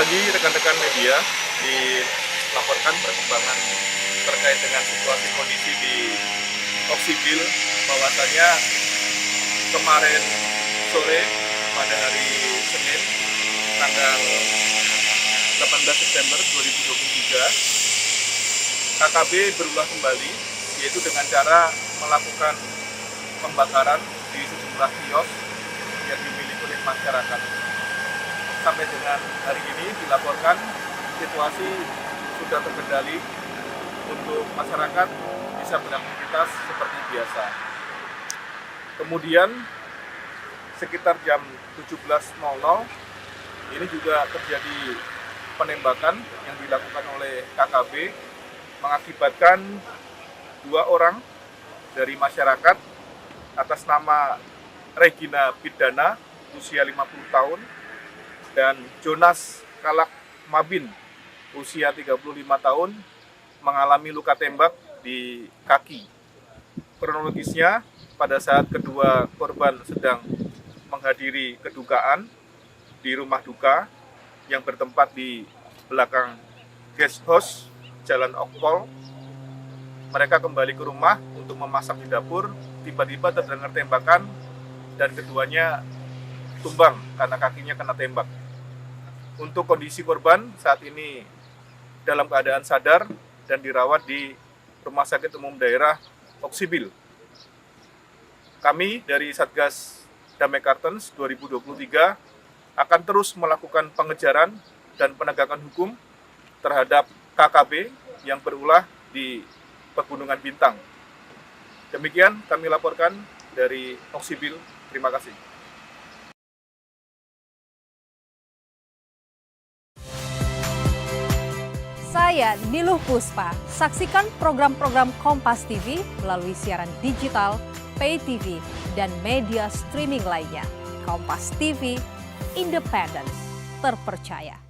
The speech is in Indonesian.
tadi rekan-rekan media dilaporkan perkembangan terkait dengan situasi kondisi di Oksibil, bahwasanya kemarin sore pada hari Senin tanggal 18 September 2023 KKB berulah kembali, yaitu dengan cara melakukan pembakaran di sejumlah kios yang dimiliki oleh masyarakat. Sampai dengan hari ini dilaporkan situasi sudah terkendali untuk masyarakat bisa beraktivitas seperti biasa. Kemudian sekitar jam 17.00 ini juga terjadi penembakan yang dilakukan oleh KKB mengakibatkan 2 orang dari masyarakat atas nama Regina Pidana usia 50 tahun dan Jonas Kalak Mabin usia 35 tahun mengalami luka tembak di kaki. Kronologisnya, pada saat kedua korban sedang menghadiri kedukaan di rumah duka yang bertempat di belakang guest house Jalan Okpol, mereka kembali ke rumah untuk memasak di dapur. Tiba-tiba terdengar tembakan dan keduanya tumbang karena kakinya kena tembak. Untuk kondisi korban saat ini dalam keadaan sadar dan dirawat di Rumah Sakit Umum Daerah Oksibil. Kami dari Satgas Damai Kartens 2023 akan terus melakukan pengejaran dan penegakan hukum terhadap KKB yang berulah di Pegunungan Bintang. Demikian kami laporkan dari Oksibil. Terima kasih. Saya Niluh Puspa. Saksikan program-program Kompas TV melalui siaran digital, pay TV, dan media streaming lainnya. Kompas TV, independen, terpercaya.